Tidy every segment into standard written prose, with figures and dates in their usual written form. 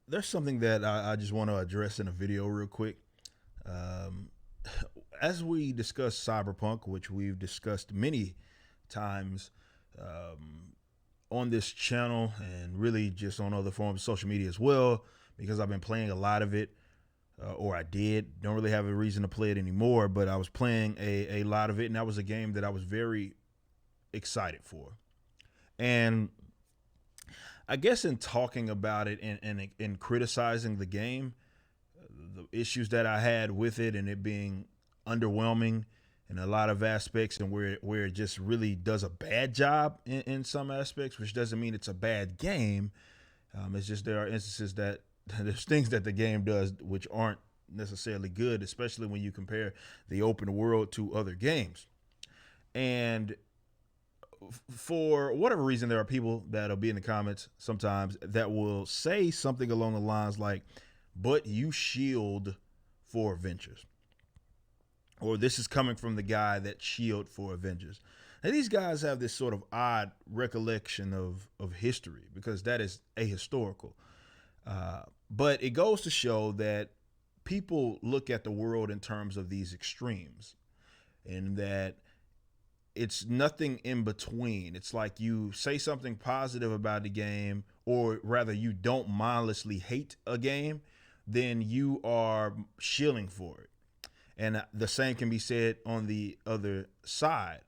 there's something that I just want to address in a video real quick. Um, as we discuss cyberpunk, which we've discussed many times on this channel and really just on other forms of social media as well, because I've been playing a lot of it, or I did. Don't really have a reason to play it anymore, but I was playing a lot of it, and that was a game that I was very excited for. And I guess in talking about it and in criticizing the game, the issues that I had with it and it being underwhelming in a lot of aspects and where it just really does a bad job in some aspects, which doesn't mean it's a bad game. It's just there are instances that there's things that the game does which aren't necessarily good, especially when you compare the open world to other games. And for whatever reason, there are people that'll be in the comments sometimes that will say something along the lines like, but you shield for Avengers. Or this is coming from the guy that shield for Avengers. Now, these guys have this sort of odd recollection of history because that is ahistorical. But it goes to show that people look at the world in terms of these extremes and that it's nothing in between. It's like you say something positive about the game, or rather, you don't mindlessly hate a game, then you are shilling for it. And the same can be said on the other side.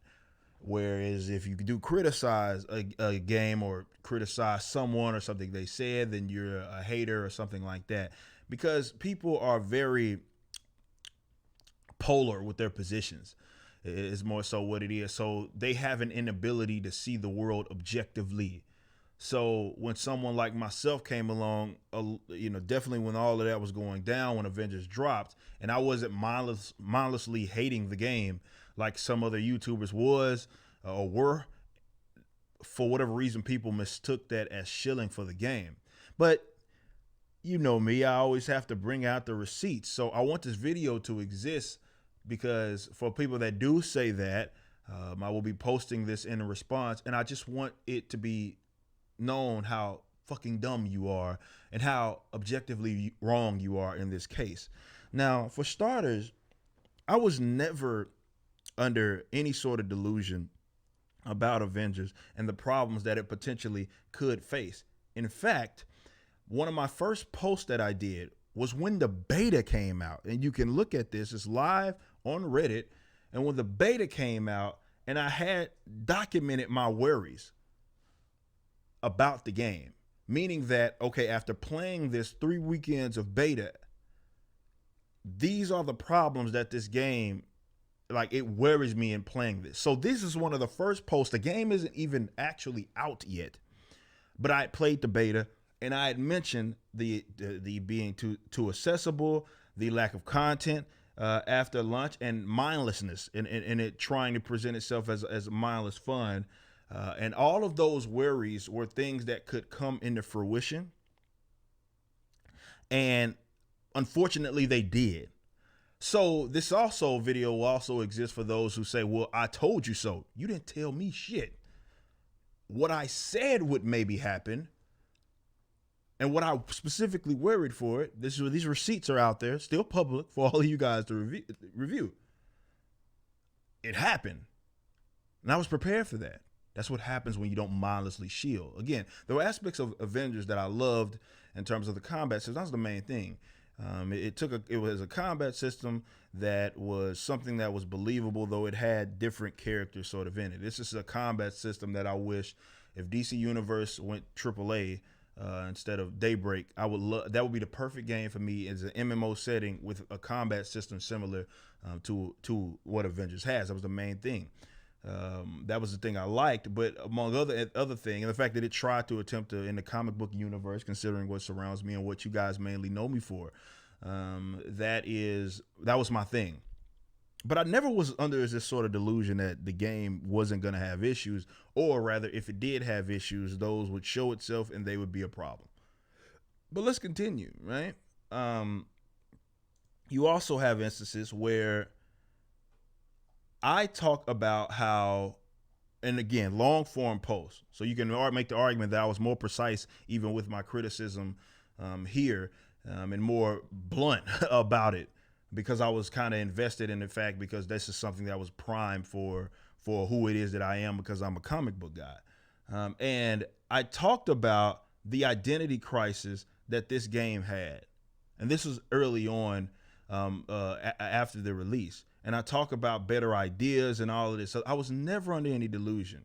Whereas if you do criticize a game or criticize someone or something they said, then you're a hater or something like that. Because people are very polar with their positions is more so what it is. So they have an inability to see the world objectively. So when someone like myself came along, definitely when all of that was going down, when Avengers dropped, and I wasn't mindlessly hating the game like some other YouTubers was or were, for whatever reason, people mistook that as shilling for the game. But you know me, I always have to bring out the receipts. So I want this video to exist because for people that do say that, I will be posting this in a response, and I just want it to be known how fucking dumb you are and how objectively wrong you are in this case. Now, for starters, I was never under any sort of delusion about Avengers and the problems that it potentially could face. In fact, one of my first posts that I did was when the beta came out. And you can look at this, it's live on Reddit. And when the beta came out, and I had documented my worries about the game, meaning that, okay, after playing this 3 weekends of beta, these are the problems that this game, like, it worries me in playing this. So this is one of the first posts. The game isn't even actually out yet, but I played the beta and I had mentioned the being too accessible, the lack of content after lunch, and mindlessness, and it trying to present itself as mindless fun. And all of those worries were things that could come into fruition. And unfortunately, they did. So this also video will also exist for those who say, well, I told you so. You didn't tell me shit. What I said would maybe happen and what I specifically worried for it, these receipts are out there, still public for all of you guys to review. It happened. And I was prepared for that. That's what happens when you don't mindlessly shield. Again, there were aspects of Avengers that I loved in terms of the combat system. That was the main thing. It was a combat system that was something that was believable, though it had different characters sort of in it. This is a combat system that I wish if DC Universe went AAA instead of Daybreak, I would love. That would be the perfect game for me as an MMO setting with a combat system similar to what Avengers has. That was the main thing. That was the thing I liked, but among other thing, and the fact that it tried to attempt to in the comic book universe, considering what surrounds me and what you guys mainly know me for, that was my thing. But I never was under this sort of delusion that the game wasn't going to have issues, or rather, if it did have issues, those would show itself and they would be a problem. But let's continue, right? You also have instances where I talk about how, and again, long form posts. So you can make the argument that I was more precise even with my criticism here and more blunt about it, because I was kind of invested in the fact, because this is something that was primed for who it is that I am, because I'm a comic book guy. And I talked about the identity crisis that this game had. And this was early on after the release. And I talk about better ideas and all of this. So I was never under any delusion.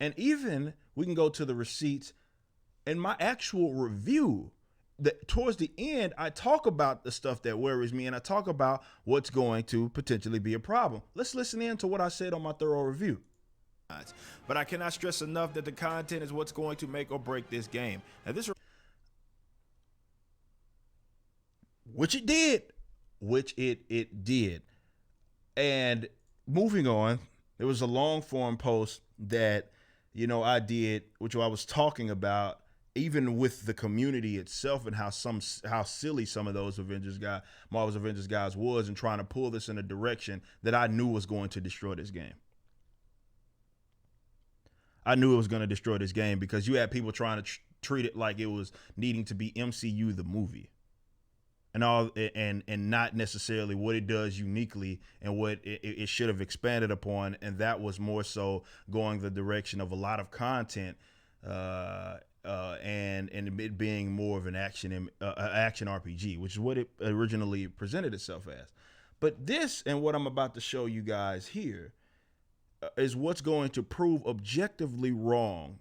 And even we can go to the receipts in my actual review. Towards the end, I talk about the stuff that worries me, and I talk about what's going to potentially be a problem. Let's listen in to what I said on my thorough review. But I cannot stress enough that the content is what's going to make or break this game. Now, which it did. And moving on, there was a long form post that, I did, which I was talking about, even with the community itself, and how silly some of those Marvel's Avengers guys was, and trying to pull this in a direction that I knew was going to destroy this game. I knew it was going to destroy this game, because you had people trying to treat it like it was needing to be MCU the movie, and not necessarily what it does uniquely and what it should have expanded upon. And that was more so going the direction of a lot of content, and it being more of an action RPG, which is what it originally presented itself as. But this, and what I'm about to show you guys here, is what's going to prove objectively wrong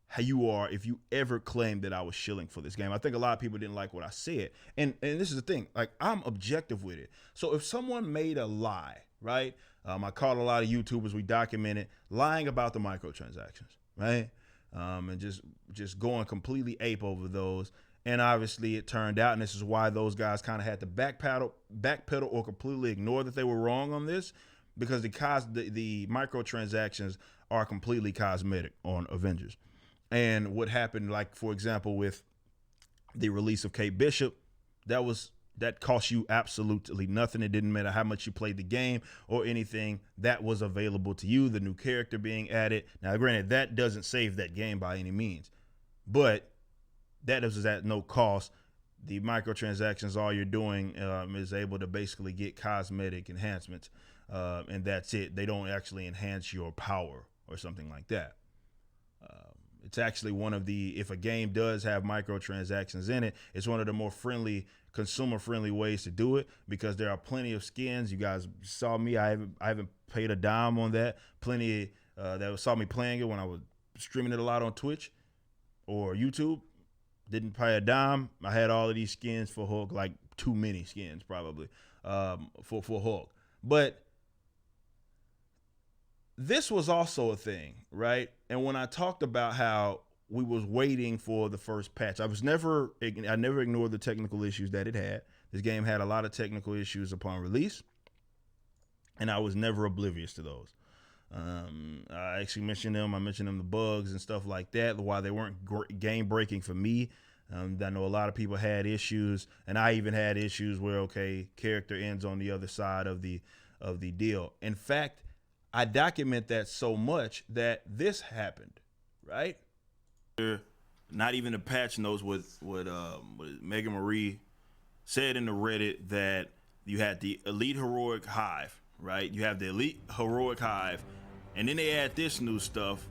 how you are if you ever claim that I was shilling for this game. I think a lot of people didn't like what I said. And this is the thing, like, I'm objective with it. So if someone made a lie, right? I caught a lot of YouTubers, we documented lying about the microtransactions, right? And just going completely ape over those. And obviously it turned out, and this is why those guys kind of had to backpedal or completely ignore that they were wrong on this, because the microtransactions are completely cosmetic on Avengers. And what happened, like, for example, with the release of Kate Bishop, that cost you absolutely nothing. It didn't matter how much you played the game or anything. That was available to you, the new character being added. Now, granted, that doesn't save that game by any means, but that is at no cost. The microtransactions, all you're doing is able to basically get cosmetic enhancements, and that's it. They don't actually enhance your power or something like that. It's actually one of the, if a game does have microtransactions in it, it's one of the more consumer friendly ways to do it, because there are plenty of skins. You guys saw me. I haven't paid a dime on that. Plenty that saw me playing it when I was streaming it a lot on Twitch or YouTube. Didn't pay a dime. I had all of these skins for Hulk, like too many skins probably for Hulk. But this was also a thing, right? And when I talked about how we was waiting for the first patch, I never ignored the technical issues that it had. This game had a lot of technical issues upon release, and I was never oblivious to those. I actually mentioned them. I mentioned them, the bugs and stuff like that, why they weren't game breaking for me. I know a lot of people had issues, and I even had issues where, okay, character ends on the other side of the deal. In fact, I document that so much that this happened, right? Not even the patch knows what Megan Marie said in the Reddit, that you had the Elite Heroic Hive, right? You have the Elite Heroic Hive, and then they add this new stuff.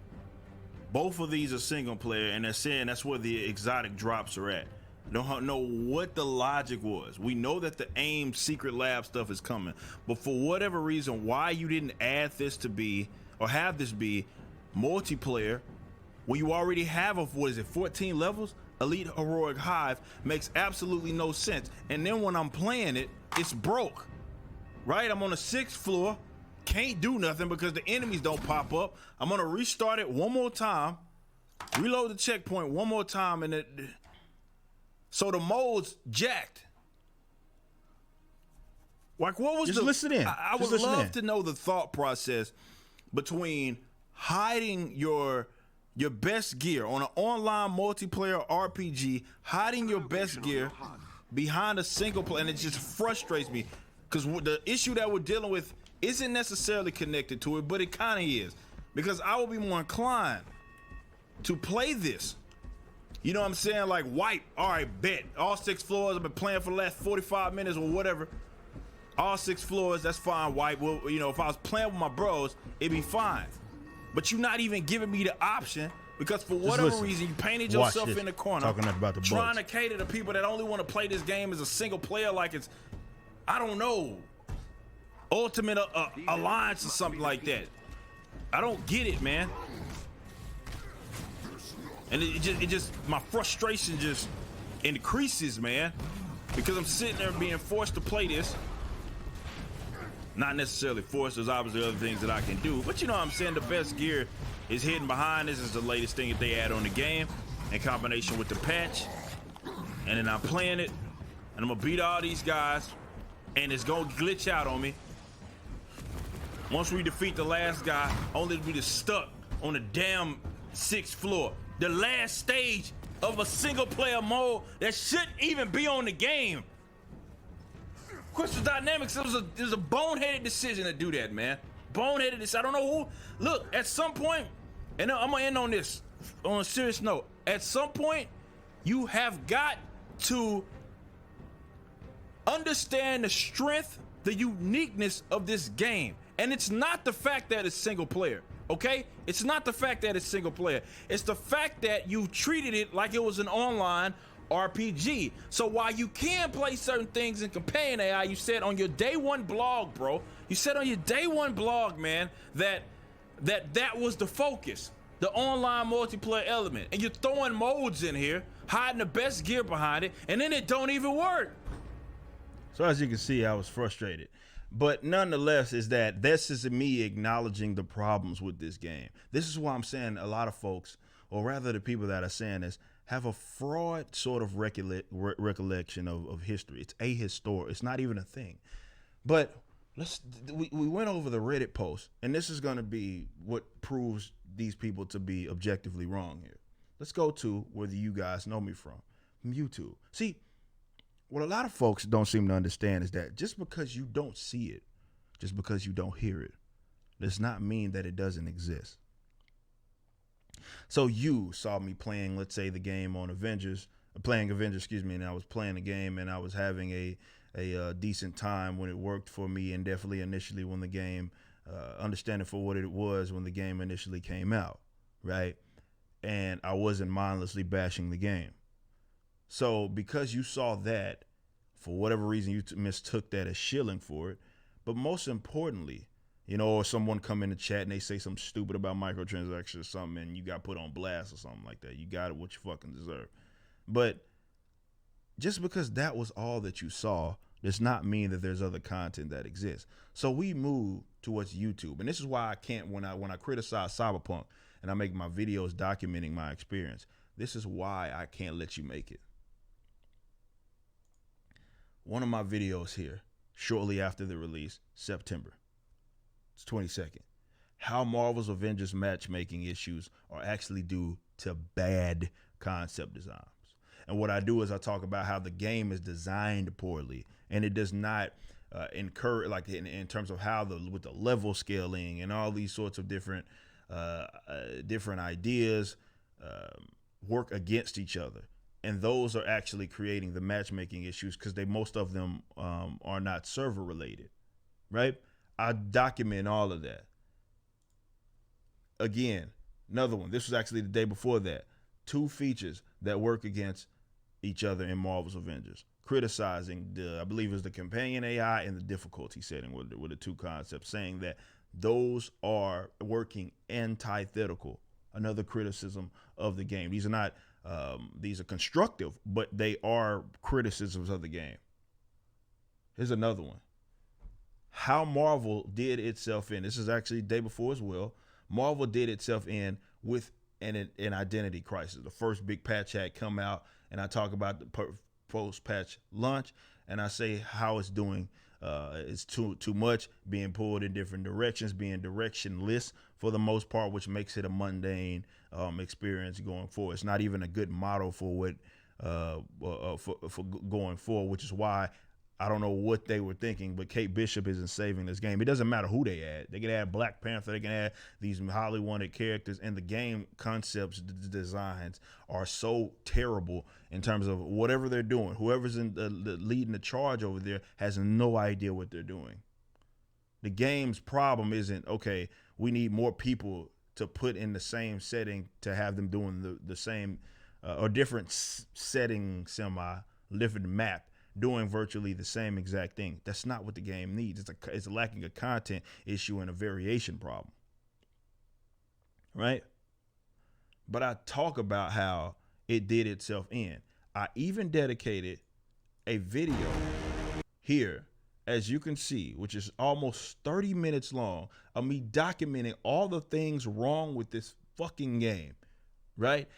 Both of these are single player, and they're saying that's where the exotic drops are at. Don't know what the logic was. We know that the AIM Secret Lab stuff is coming, but for whatever reason, why you didn't add this to be, or have this be multiplayer, when you already have 14 levels? Elite Heroic Hive makes absolutely no sense. And then when I'm playing it, it's broke, right? I'm on the 6th floor, can't do nothing because the enemies don't pop up. I'm gonna restart it one more time, reload the checkpoint one more time, and so the mode's jacked. Like, what was listen in. I would love to know the thought process between hiding your best gear on an online multiplayer RPG, hiding your best gear behind a single player, and it just frustrates me, because the issue that we're dealing with isn't necessarily connected to it, but it kind of is, because I will be more inclined to play this You know what I'm saying? Like wipe. All right, bet. All 6 floors. I've been playing for the last 45 minutes or whatever. All 6 floors, that's fine. Wipe. Well, you know, if I was playing with my bros, it'd be fine. But you're not even giving me the option because for whatever reason you painted yourself in the corner, talking about the trying to cater to people that only want to play this game as a single player, like it's, I don't know, Ultimate Alliance or something like that. I don't get it, man. And it just my frustration just increases, man, because I'm sitting there being forced to play this. Not necessarily forced, there's obviously other things that I can do, but you know what I'm saying, the best gear is hidden behind this. Is the latest thing that they add on the game in combination with the patch. And then I'm playing it, and I'm gonna beat all these guys, and it's gonna glitch out on me. Once we defeat the last guy, only to be just stuck on the damn 6th floor. The last stage of a single player mode that shouldn't even be on the game. Crystal Dynamics, it was a boneheaded decision to do that, man. Boneheaded decision. I don't know who. Look, at some point, and I'm gonna end on this on a serious note. At some point, you have got to understand the strength, the uniqueness of this game. And it's not the fact that it's single player, okay? It's not the fact that it's single player. It's the fact that you treated it like it was an online RPG. So while you can play certain things in companion AI, you said on your day one blog, bro, you said on your day one blog, man, that was the focus, the online multiplayer element. And you're throwing modes in here, hiding the best gear behind it, and then it don't even work. So as you can see, I was frustrated. But nonetheless, is that this is me acknowledging the problems with this game. This is why I'm saying a lot of folks, or rather the people that are saying this, have a fraud sort of recollection of history. It's ahistorical. It's not even a thing. But we went over the Reddit post, and this is going to be what proves these people to be objectively wrong here. Let's go to where you guys know me from YouTube. See, what a lot of folks don't seem to understand is that just because you don't see it, just because you don't hear it, does not mean that it doesn't exist. So you saw me playing, let's say, the game on Avengers, and I was playing the game and I was having a decent time when it worked for me, and definitely initially when the game, understanding for what it was when the game initially came out, right? And I wasn't mindlessly bashing the game. So because you saw that, for whatever reason, you mistook that as shilling for it. But most importantly, you know, or someone come in the chat and they say something stupid about microtransactions or something, and you got put on blast or something like that. You got what you fucking deserve. But just because that was all that you saw does not mean that there's other content that exists. So we move towards YouTube. And this is why I can't, when I criticize Cyberpunk and I make my videos documenting my experience, this is why I can't let you make it. One of my videos here, shortly after the release, September. It's 22nd. How Marvel's Avengers matchmaking issues are actually due to bad concept designs. And what I do is I talk about how the game is designed poorly, and it does not encourage, like in terms of how with the level scaling and all these sorts of different ideas work against each other. And those are actually creating the matchmaking issues because most of them are not server related, right? I document all of that. Again, another one. This was actually the day before that. 2 features that work against each other in Marvel's Avengers. Criticizing I believe it was the companion AI and the difficulty setting were the 2 concepts, saying that those are working antithetical. Another criticism of the game. These are not these are constructive, but they are criticisms of the game. Here's another one. How Marvel did itself in. This is actually the day before as well. Marvel did itself in with an identity crisis. The first big patch had come out, and I talk about the post-patch launch, and I say how it's doing. It's too much, being pulled in different directions, being directionless for the most part, which makes it a mundane experience going forward. It's not even a good model for what for going forward, which is why I don't know what they were thinking, but Kate Bishop isn't saving this game. It doesn't matter who they add. They can add Black Panther. They can add these highly wanted characters, and the game concepts, designs are so terrible in terms of whatever they're doing. Whoever's in leading the charge over there has no idea what they're doing. The game's problem isn't, okay, we need more people to put in the same setting to have them doing the same or different setting, different map, doing virtually the same exact thing. That's not what the game needs. It's lacking a content issue and a variation problem, right? But I talk about how it did itself in. I even dedicated a video here, as you can see, which is almost 30 minutes long, of me documenting all the things wrong with this fucking game, right?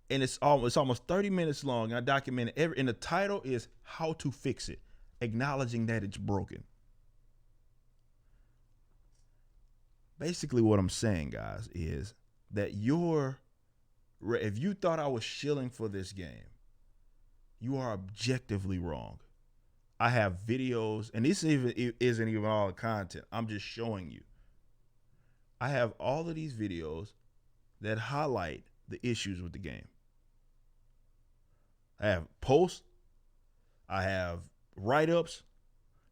And it's almost 30 minutes long. I documented and the title is "How to Fix It," acknowledging that it's broken. Basically, what I'm saying, guys, is that if you thought I was shilling for this game, you are objectively wrong. I have videos, and this isn't even all the content. I'm just showing you. I have all of these videos that highlight the issues with the game. I have posts, I have write-ups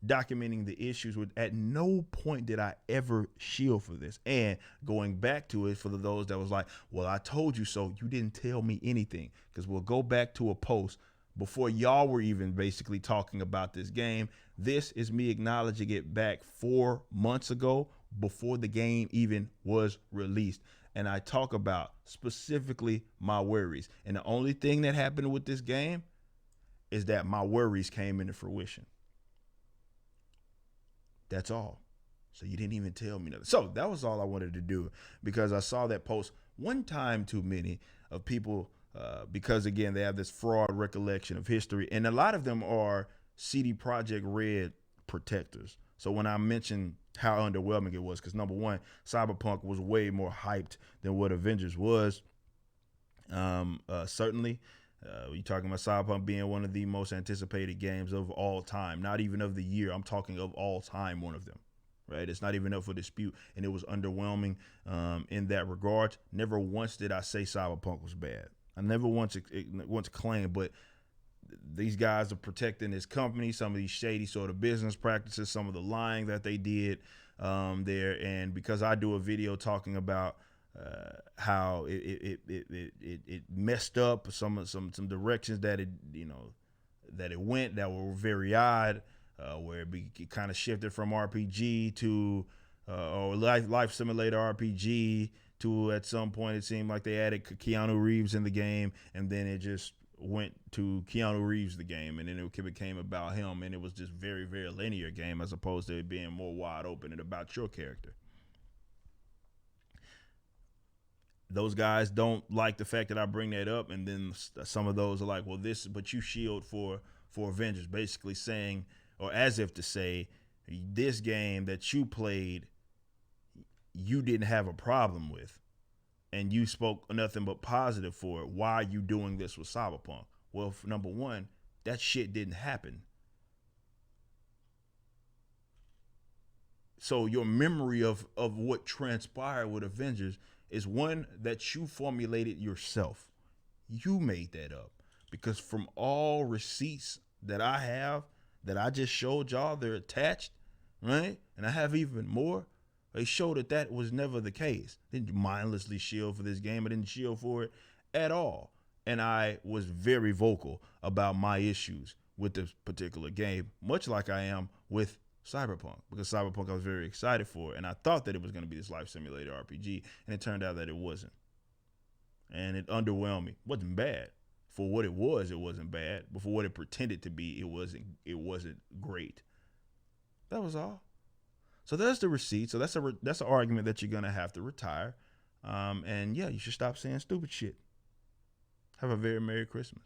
documenting the issues with. At no point did I ever shield for this. And going back to it, for those that was like, well, I told you so, you didn't tell me anything. Because we'll go back to a post before y'all were even basically talking about this game. This is me acknowledging it back 4 months ago, before the game even was released. And I talk about specifically my worries. And the only thing that happened with this game is that my worries came into fruition. That's all. So you didn't even tell me nothing. So that was all I wanted to do, because I saw that post one time too many of people, because again, they have this fraud recollection of history. And a lot of them are CD Projekt Red protectors. So when I mentioned how underwhelming it was, because number one, Cyberpunk was way more hyped than what Avengers was. Certainly, you're talking about Cyberpunk being one of the most anticipated games of all time, not even of the year. I'm talking of all time, one of them, right? It's not even up for dispute, and it was underwhelming in that regard. Never once did I say Cyberpunk was bad. I never once claimed, but these guys are protecting this company, some of these shady sort of business practices, some of the lying that they did there. And because I do a video talking about how it messed up some directions that it went that were very odd, where it kind of shifted from RPG to or life simulator RPG to, at some point it seemed like they added Keanu Reeves in the game, and then it just went to Keanu Reeves the game, and then it became about him, and it was just very, very linear game as opposed to it being more wide open and about your character. Those guys don't like the fact that I bring that up, and then some of those are like, well, but you shield for Avengers, basically saying, or as if to say, this game that you played, you didn't have a problem with, and you spoke nothing but positive for it. Why are you doing this with Cyberpunk? Well, number one, that shit didn't happen. So your memory of what transpired with Avengers is one that you formulated yourself. You made that up, because from all receipts that I have, that I just showed y'all, they're attached, right? And I have even more. They show that was never the case. I didn't mindlessly shield for this game. I didn't shield for it at all. And I was very vocal about my issues with this particular game, much like I am with Cyberpunk, because Cyberpunk I was very excited for, and I thought that it was going to be this life simulator RPG, and it turned out that it wasn't. And it underwhelmed me. It wasn't bad. For what it was, it wasn't bad. But for what it pretended to be, it wasn't great. That was all. So that's the receipt. So that's an argument that you're gonna have to retire. And yeah, you should stop saying stupid shit. Have a very Merry Christmas.